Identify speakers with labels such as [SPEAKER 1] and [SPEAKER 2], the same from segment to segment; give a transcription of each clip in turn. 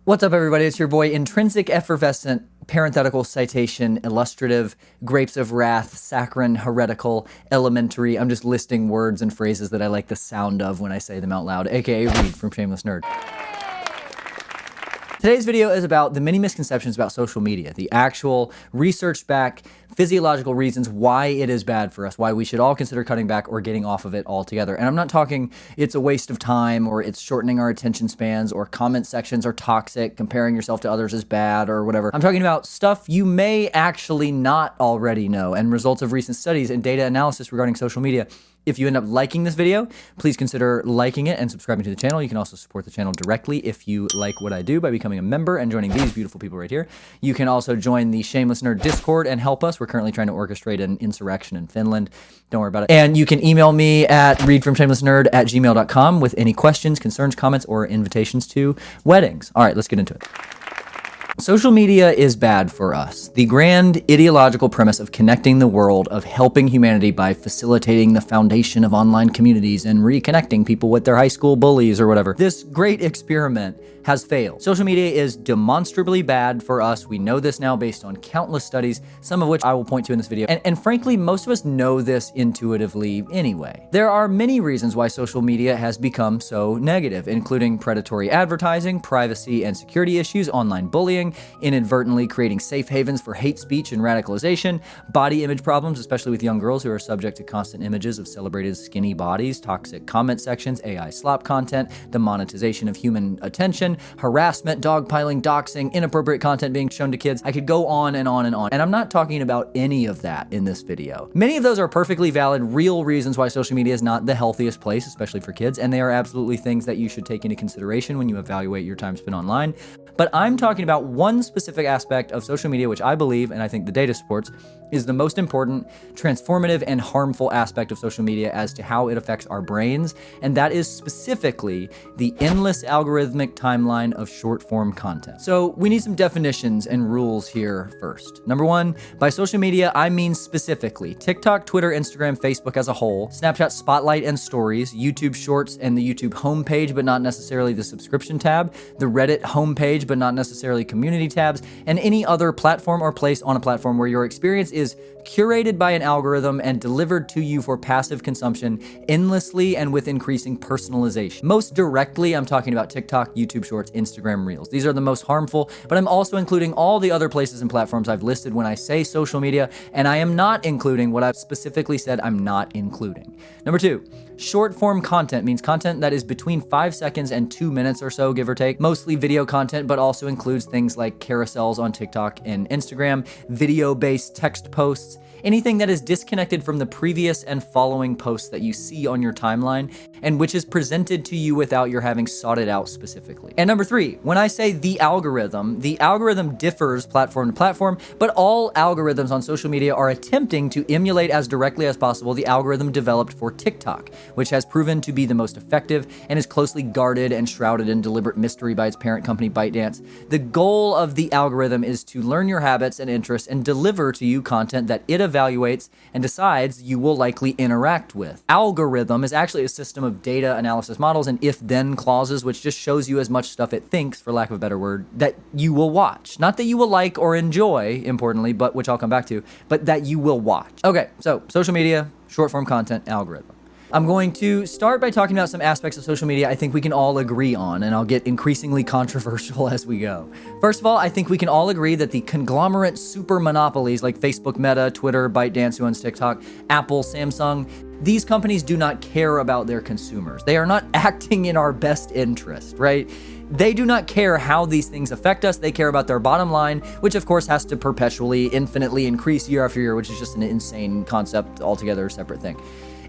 [SPEAKER 1] What's up, everybody? It's your boy, intrinsic, effervescent, parenthetical, citation, illustrative, grapes of wrath, saccharine, heretical, elementary. I'm just listing words and phrases that I like the sound of when I say them out loud, aka Reid from Shameless Nerd. Today's video is about the many misconceptions about social media, the actual research-backed physiological reasons why it is bad for us, why we should all consider cutting back or getting off of it altogether. And I'm not talking it's a waste of time or it's shortening our attention spans or comment sections are toxic, comparing yourself to others is bad or whatever. I'm talking about stuff you may actually not already know and results of recent studies and data analysis regarding social media. If you end up liking this video, please consider liking it and subscribing to the channel. You can also support the channel directly if you like what I do by becoming a member and joining these beautiful people right here. You can also join the Shameless Nerd Discord and help us. We're currently trying to orchestrate an insurrection in Finland. Don't worry about it. And you can email me at reidfromshamelessnerd@gmail.com with any questions, concerns, comments, or invitations to weddings. All right, let's get into it. Social media is bad for us. The grand ideological premise of connecting the world, of helping humanity by facilitating the foundation of online communities and reconnecting people with their high school bullies or whatever. This great experiment has failed. Social media is demonstrably bad for us. We know this now based on countless studies, some of which I will point to in this video. And frankly, most of us know this intuitively anyway. There are many reasons why social media has become so negative, including predatory advertising, privacy and security issues, online bullying, inadvertently creating safe havens for hate speech and radicalization, body image problems, especially with young girls who are subject to constant images of celebrated skinny bodies, toxic comment sections, AI slop content, the monetization of human attention, harassment, dogpiling, doxing, inappropriate content being shown to kids. I could go on and on and on. And I'm not talking about any of that in this video. Many of those are perfectly valid, real reasons why social media is not the healthiest place, especially for kids, and they are absolutely things that you should take into consideration when you evaluate your time spent online. But I'm talking about one specific aspect of social media, which I believe, and I think the data supports, is the most important, transformative, and harmful aspect of social media as to how it affects our brains, and that is specifically the endless algorithmic timeline of short-form content. So we need some definitions and rules here first. Number one, by social media, I mean specifically TikTok, Twitter, Instagram, Facebook as a whole, Snapchat Spotlight and Stories, YouTube Shorts and the YouTube homepage, but not necessarily the subscription tab, the Reddit homepage, but not necessarily community tabs, and any other platform or place on a platform where your experience is curated by an algorithm and delivered to you for passive consumption endlessly and with increasing personalization. Most directly, I'm talking about TikTok, YouTube Shorts, Instagram Reels. These are the most harmful, but I'm also including all the other places and platforms I've listed when I say social media, and I am not including what I've specifically said I'm not including. Number two, short form content means content that is between 5 seconds and 2 minutes or so, give or take. Mostly video content, but also includes things like carousels on TikTok and Instagram, video-based text posts, anything that is disconnected from the previous and following posts that you see on your timeline and which is presented to you without your having sought it out specifically. And number three, when I say the algorithm differs platform to platform, but all algorithms on social media are attempting to emulate as directly as possible the algorithm developed for TikTok, which has proven to be the most effective and is closely guarded and shrouded in deliberate mystery by its parent company ByteDance. The goal of the algorithm is to learn your habits and interests and deliver to you content that it evaluates and decides you will likely interact with. Algorithm is actually a system of data analysis models and if-then clauses, which just shows you as much stuff it thinks, for lack of a better word, that you will watch. Not that you will like or enjoy, importantly, but which I'll come back to, but that you will watch. Okay, so social media, short-form content, algorithm. I'm going to start by talking about some aspects of social media I think we can all agree on, and I'll get increasingly controversial as we go. First of all, I think we can all agree that the conglomerate super monopolies like Facebook, Meta, Twitter, ByteDance, who owns TikTok, Apple, Samsung, these companies do not care about their consumers. They are not acting in our best interest, right? They do not care how these things affect us. They care about their bottom line, which of course has to perpetually, infinitely increase year after year, which is just an insane concept altogether, separate thing.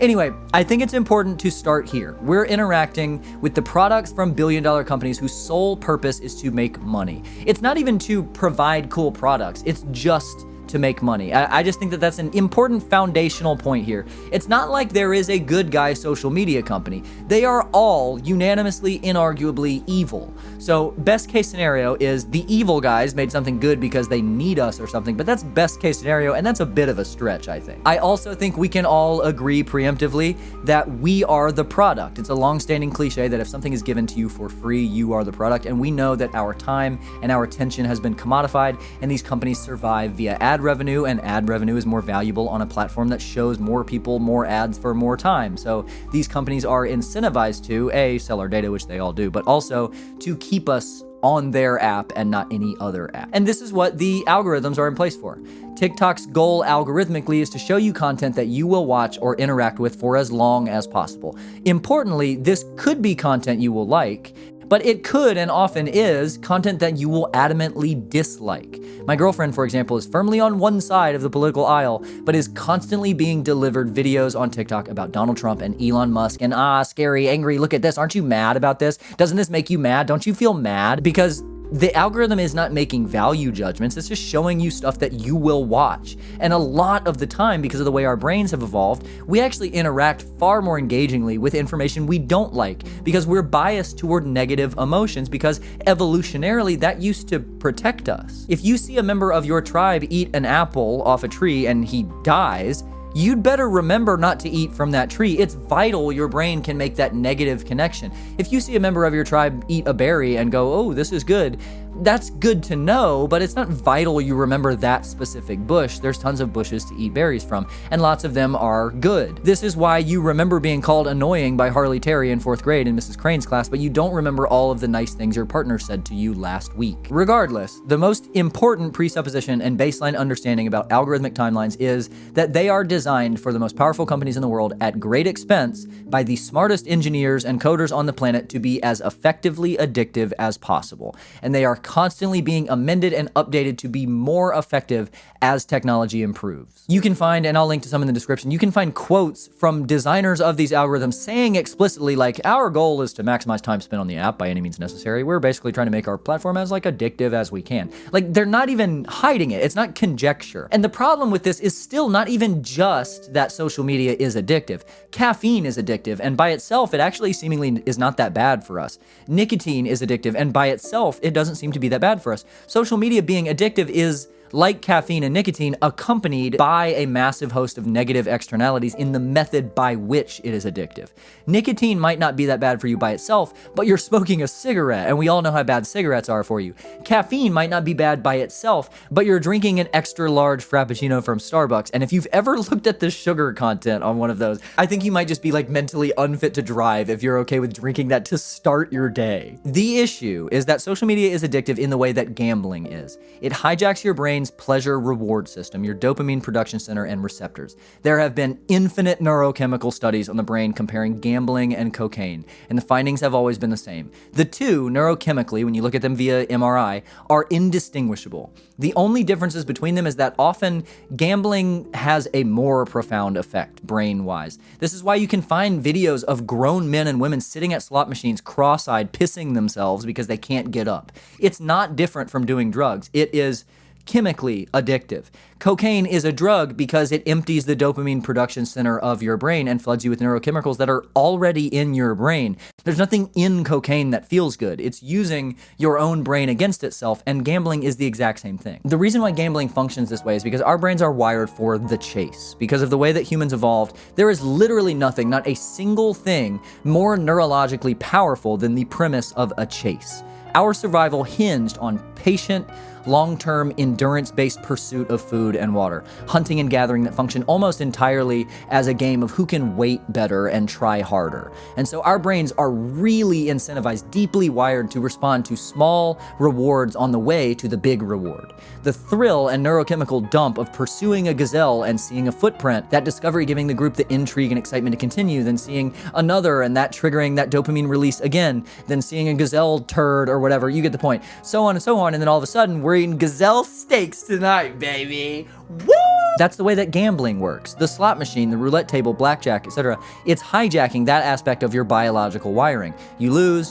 [SPEAKER 1] Anyway, I think it's important to start here. We're interacting with the products from billion-dollar companies whose sole purpose is to make money. It's not even to provide cool products. It's just to make money. I just think that that's an important foundational point here. It's not like there is a good guy social media company. They are all unanimously, inarguably evil. So best case scenario is the evil guys made something good because they need us or something, but that's best case scenario, and that's a bit of a stretch, I think. I also think we can all agree preemptively that we are the product. It's a long-standing cliche that if something is given to you for free, you are the product, and we know that our time and our attention has been commodified, and these companies survive via ad revenue, and ad revenue is more valuable on a platform that shows more people more ads for more time. So these companies are incentivized to, A, sell our data, which they all do, but also to keep us on their app and not any other app. And this is what the algorithms are in place for. TikTok's goal algorithmically is to show you content that you will watch or interact with for as long as possible. Importantly, this could be content you will like, but it could and often is content that you will adamantly dislike. My girlfriend, for example, is firmly on one side of the political aisle, but is constantly being delivered videos on TikTok about Donald Trump and Elon Musk and scary, angry, look at this, aren't you mad about this? Doesn't this make you mad? Don't you feel mad? Because the algorithm is not making value judgments, it's just showing you stuff that you will watch. And a lot of the time, because of the way our brains have evolved, we actually interact far more engagingly with information we don't like, because we're biased toward negative emotions, because evolutionarily that used to protect us. If you see a member of your tribe eat an apple off a tree and he dies, you'd better remember not to eat from that tree. It's vital your brain can make that negative connection. If you see a member of your tribe eat a berry and go, oh, this is good, that's good to know, but it's not vital you remember that specific bush. There's tons of bushes to eat berries from, and lots of them are good. This is why you remember being called annoying by Harley Terry in 4th grade in Mrs. Crane's class, but you don't remember all of the nice things your partner said to you last week. Regardless, the most important presupposition and baseline understanding about algorithmic timelines is that they are designed for the most powerful companies in the world at great expense by the smartest engineers and coders on the planet to be as effectively addictive as possible. And they are constantly being amended and updated to be more effective as technology improves. You can find, and I'll link to some in the description, you can find quotes from designers of these algorithms saying explicitly, like, our goal is to maximize time spent on the app by any means necessary. We're basically trying to make our platform as addictive as we can. Like, they're not even hiding it. It's not conjecture. And the problem with this is still not even just that social media is addictive. Caffeine is addictive, and by itself, it actually seemingly is not that bad for us. Nicotine is addictive, and by itself, it doesn't seem to be that bad for us. Social media being addictive is, like caffeine and nicotine, accompanied by a massive host of negative externalities in the method by which it is addictive. Nicotine might not be that bad for you by itself, but you're smoking a cigarette, and we all know how bad cigarettes are for you. Caffeine might not be bad by itself, but you're drinking an extra large Frappuccino from Starbucks, and if you've ever looked at the sugar content on one of those, I think you might just be mentally unfit to drive if you're okay with drinking that to start your day. The issue is that social media is addictive in the way that gambling is. It hijacks your brain pleasure reward system, your dopamine production center and receptors. There have been infinite neurochemical studies on the brain comparing gambling and cocaine, and the findings have always been the same. The two, neurochemically, when you look at them via MRI, are indistinguishable. The only differences between them is that often gambling has a more profound effect, brain-wise. This is why you can find videos of grown men and women sitting at slot machines cross-eyed, pissing themselves because they can't get up. It's not different from doing drugs. It is chemically addictive. Cocaine is a drug because it empties the dopamine production center of your brain and floods you with neurochemicals that are already in your brain. There's nothing in cocaine that feels good. It's using your own brain against itself, and gambling is the exact same thing. The reason why gambling functions this way is because our brains are wired for the chase. Because of the way that humans evolved, there is literally nothing, not a single thing, more neurologically powerful than the premise of a chase. Our survival hinged on patient, long-term, endurance-based pursuit of food and water, hunting and gathering that function almost entirely as a game of who can wait better and try harder. And so our brains are really incentivized, deeply wired to respond to small rewards on the way to the big reward. The thrill and neurochemical dump of pursuing a gazelle and seeing a footprint, that discovery giving the group the intrigue and excitement to continue, then seeing another and that triggering that dopamine release again, then seeing a gazelle turd or whatever, you get the point. So on and so on, and then all of a sudden, we're eating gazelle steaks tonight, baby. Woo! That's the way that gambling works. The slot machine, the roulette table, blackjack, etc. It's hijacking that aspect of your biological wiring. You lose,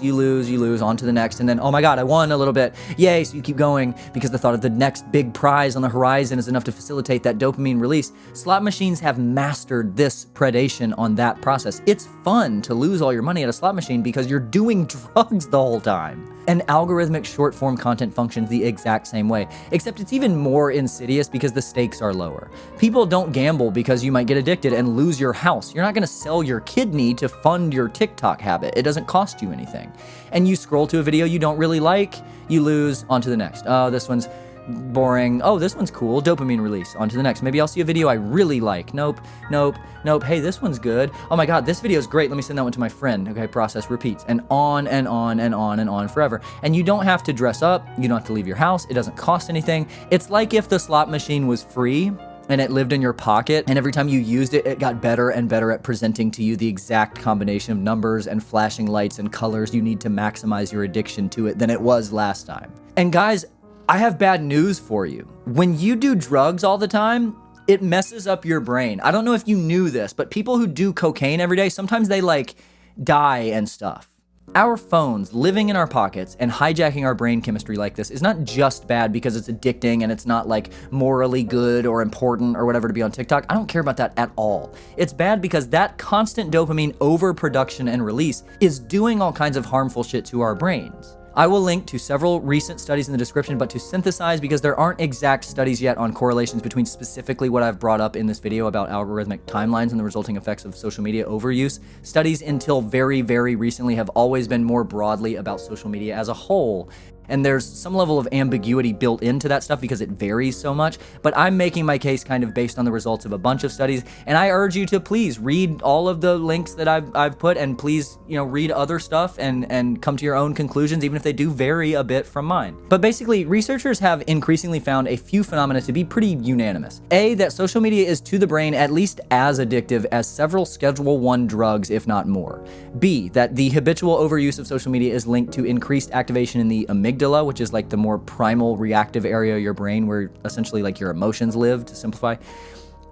[SPEAKER 1] on to the next, and then, oh my god, I won a little bit. Yay, so you keep going because the thought of the next big prize on the horizon is enough to facilitate that dopamine release. Slot machines have mastered this predation on that process. It's fun to lose all your money at a slot machine because you're doing drugs the whole time. And algorithmic short-form content functions the exact same way, except it's even more insidious because the stakes are lower. People don't gamble because you might get addicted and lose your house. You're not going to sell your kidney to fund your TikTok habit. It doesn't cost you anything. And you scroll to a video you don't really like, you lose, on to the next. Oh, this one's boring. Oh, this one's cool. Dopamine release. On to the next. Maybe I'll see a video I really like. Nope. Hey, this one's good. Oh my god, this video is great. Let me send that one to my friend. Okay, process repeats. And on and on and on and on forever. And you don't have to dress up. You don't have to leave your house. It doesn't cost anything. It's like if the slot machine was free and it lived in your pocket, and every time you used it, it got better and better at presenting to you the exact combination of numbers and flashing lights and colors you need to maximize your addiction to it than it was last time. And guys, I have bad news for you. When you do drugs all the time, it messes up your brain. I don't know if you knew this, but people who do cocaine every day, sometimes they like die and stuff. Our phones living in our pockets and hijacking our brain chemistry like this is not just bad because it's addicting and it's not like morally good or important or whatever to be on TikTok. I don't care about that at all. It's bad because that constant dopamine overproduction and release is doing all kinds of harmful shit to our brains. I will link to several recent studies in the description, but to synthesize, because there aren't exact studies yet on correlations between specifically what I've brought up in this video about algorithmic timelines and the resulting effects of social media overuse. Studies until very, very recently have always been more broadly about social media as a whole. And there's some level of ambiguity built into that stuff because it varies so much, but I'm making my case kind of based on the results of a bunch of studies, and I urge you to please read all of the links that I've put, and please, read other stuff and come to your own conclusions, even if they do vary a bit from mine. But basically, researchers have increasingly found a few phenomena to be pretty unanimous. A, that social media is to the brain at least as addictive as several Schedule I drugs, if not more. B, that the habitual overuse of social media is linked to increased activation in the amygdala, which is like the more primal reactive area of your brain where essentially like your emotions live, to simplify.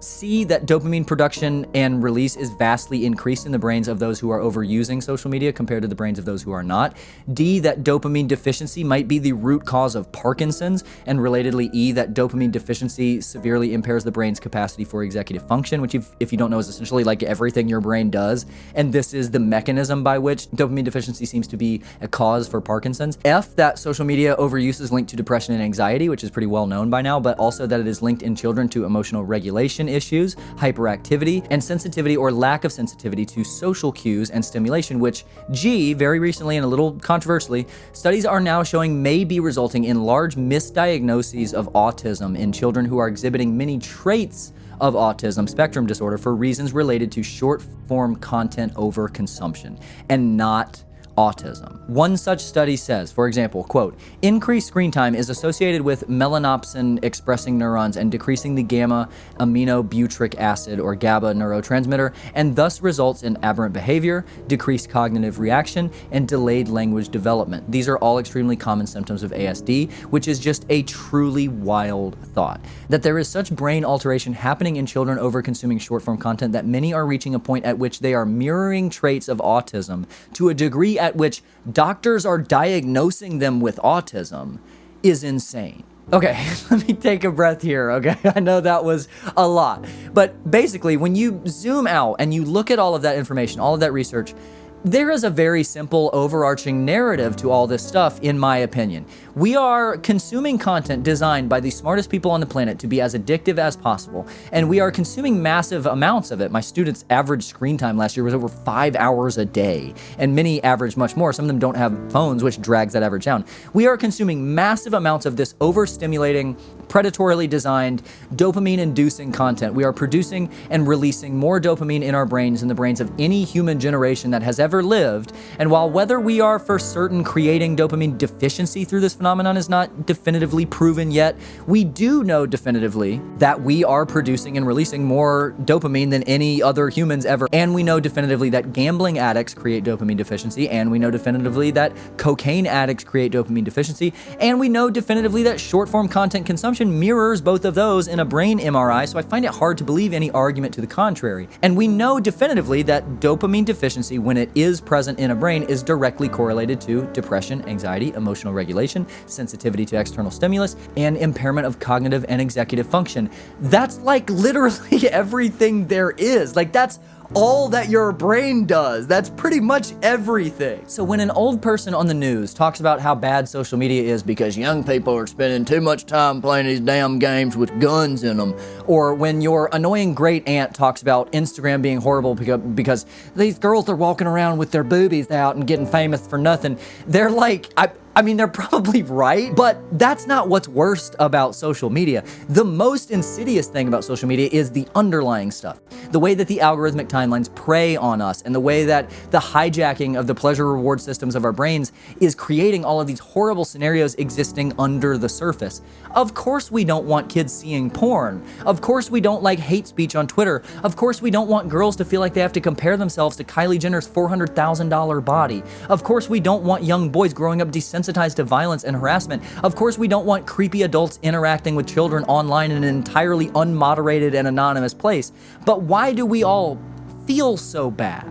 [SPEAKER 1] C, that dopamine production and release is vastly increased in the brains of those who are overusing social media compared to the brains of those who are not. D, that dopamine deficiency might be the root cause of Parkinson's, and relatedly E, that dopamine deficiency severely impairs the brain's capacity for executive function, which if you don't know is essentially like everything your brain does, and this is the mechanism by which dopamine deficiency seems to be a cause for Parkinson's. F, that social media overuse is linked to depression and anxiety, which is pretty well known by now, but also that it is linked in children to emotional regulation issues, hyperactivity, and sensitivity or lack of sensitivity to social cues and stimulation, which G, very recently and a little controversially, studies are now showing may be resulting in large misdiagnoses of autism in children who are exhibiting many traits of autism spectrum disorder for reasons related to short-form content overconsumption and not autism. One such study says, for example, quote, increased screen time is associated with melanopsin expressing neurons and decreasing the gamma aminobutyric acid or GABA neurotransmitter, and thus results in aberrant behavior, decreased cognitive reaction, and delayed language development. These are all extremely common symptoms of ASD, which is just a truly wild thought. That there is such brain alteration happening in children over consuming short-form content that many are reaching a point at which they are mirroring traits of autism to a degree at which doctors are diagnosing them with autism is insane. Okay, let me take a breath here, okay? I know that was a lot. But basically, when you zoom out and you look at all of that information, all of that research, there is a very simple overarching narrative to all this stuff, in my opinion. We are consuming content designed by the smartest people on the planet to be as addictive as possible, and we are consuming massive amounts of it. My students' average screen time last year was over 5 hours a day, and many average much more. Some of them don't have phones, which drags that average down. We are consuming massive amounts of this overstimulating, predatorily designed, dopamine-inducing content. We are producing and releasing more dopamine in our brains than the brains of any human generation that has ever lived. And while whether we are for certain creating dopamine deficiency through this phenomenon is not definitively proven yet, we do know definitively that we are producing and releasing more dopamine than any other humans ever. And we know definitively that gambling addicts create dopamine deficiency. And we know definitively that cocaine addicts create dopamine deficiency. And we know definitively that short-form content consumption function mirrors both of those in a brain MRI, so I find it hard to believe any argument to the contrary. And we know definitively that dopamine deficiency, when it is present in a brain, is directly correlated to depression, anxiety, emotional regulation, sensitivity to external stimulus, and impairment of cognitive and executive function. That's like literally everything there is. Like, that's all that your brain does. That's pretty much everything. So when an old person on the news talks about how bad social media is because young people are spending too much time playing these damn games with guns in them, or when your annoying great aunt talks about Instagram being horrible because these girls are walking around with their boobies out and getting famous for nothing, they're like, I mean, they're probably right, but that's not what's worst about social media. The most insidious thing about social media is the underlying stuff. The way that the algorithmic timelines prey on us, and the way that the hijacking of the pleasure reward systems of our brains is creating all of these horrible scenarios existing under the surface. Of course we don't want kids seeing porn. Of course we don't like hate speech on Twitter. Of course we don't want girls to feel like they have to compare themselves to Kylie Jenner's $400,000 body. Of course we don't want young boys growing up desensitized to violence and harassment. Of course we don't want creepy adults interacting with children online in an entirely unmoderated and anonymous place. But why do we all feel so bad?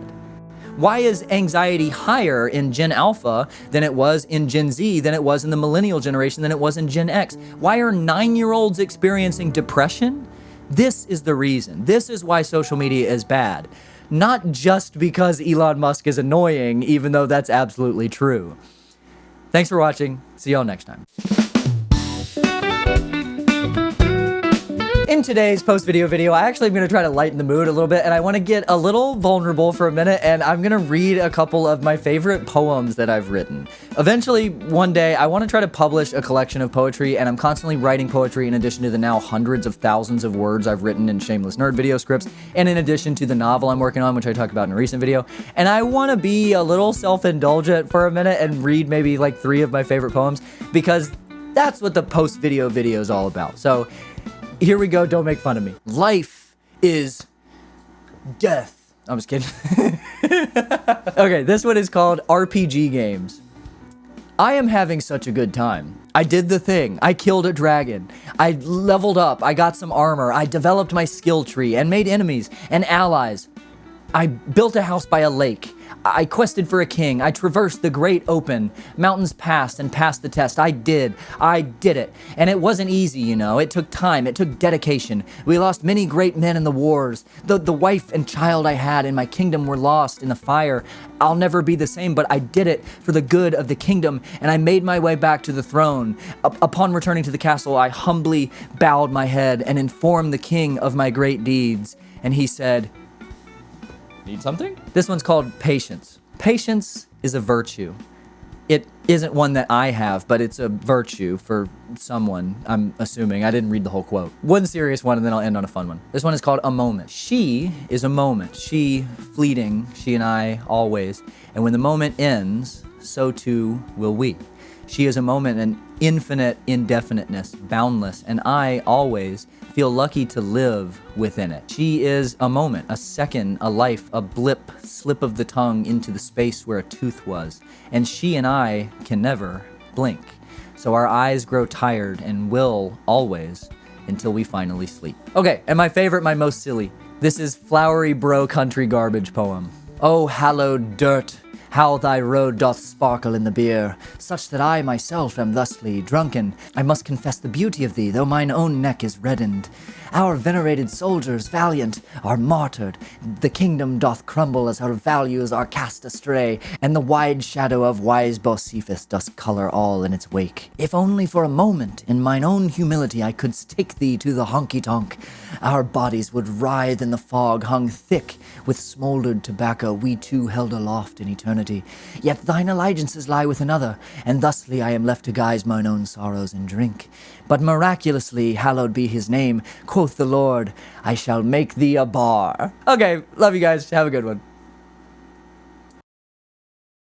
[SPEAKER 1] Why is anxiety higher in Gen Alpha than it was in Gen Z, than it was in the millennial generation, than it was in Gen X? Why are 9-year-olds experiencing depression? This is the reason. This is why social media is bad. Not just because Elon Musk is annoying, even though that's absolutely true. Thanks for watching. See y'all next time. In today's post-video video, I actually am going to try to lighten the mood a little bit, and I want to get a little vulnerable for a minute, and I'm going to read a couple of my favorite poems that I've written. Eventually, one day, I want to try to publish a collection of poetry, and I'm constantly writing poetry in addition to the now hundreds of thousands of words I've written in Shameless Nerd video scripts, and in addition to the novel I'm working on, which I talked about in a recent video. And I want to be a little self-indulgent for a minute and read maybe like 3 of my favorite poems, because that's what the post-video video is all about. So here we go, don't make fun of me. Life is death. I'm just kidding. Okay, this one is called RPG Games. I am having such a good time. I did the thing. I killed a dragon. I leveled up. I got some armor. I developed my skill tree and made enemies and allies. I built a house by a lake. I quested for a king. I traversed the great open. Mountains passed and passed the test. I did it. And it wasn't easy, you know. It took time. It took dedication. We lost many great men in the wars. The wife and child I had in my kingdom were lost in the fire. I'll never be the same, but I did it for the good of the kingdom, and I made my way back to the throne. Upon returning to the castle, I humbly bowed my head and informed the king of my great deeds. And he said, "Need something?" This one's called Patience. Patience is a virtue. It isn't one that I have, but it's a virtue for someone, I'm assuming. I didn't read the whole quote. One serious one, and then I'll end on a fun one. This one is called A Moment. She is a moment. She, fleeting, she and I, always. And when the moment ends, so too will we. She is a moment, an infinite indefiniteness, boundless, and I always feel lucky to live within it. She is a moment, a second, a life, a blip, slip of the tongue into the space where a tooth was. And she and I can never blink. So our eyes grow tired and will always until we finally sleep. Okay, and my favorite, my most silly. This is Flowery Bro Country Garbage poem. Oh, hallowed dirt, how thy road doth sparkle in the beer, such that I myself am thusly drunken. I must confess the beauty of thee, though mine own neck is reddened. Our venerated soldiers, valiant, are martyred. The kingdom doth crumble as our values are cast astray, and the wide shadow of wise Bocephus doth color all in its wake. If only for a moment, in mine own humility, I could take thee to the honky-tonk, our bodies would writhe in the fog, hung thick with smoldered tobacco, we two held aloft in eternity. Yet thine allegiances lie with another, and thusly I am left to guise mine own sorrows and drink. But miraculously, hallowed be his name, quoth the Lord, I shall make thee a bar. Okay, love you guys. Have a good one.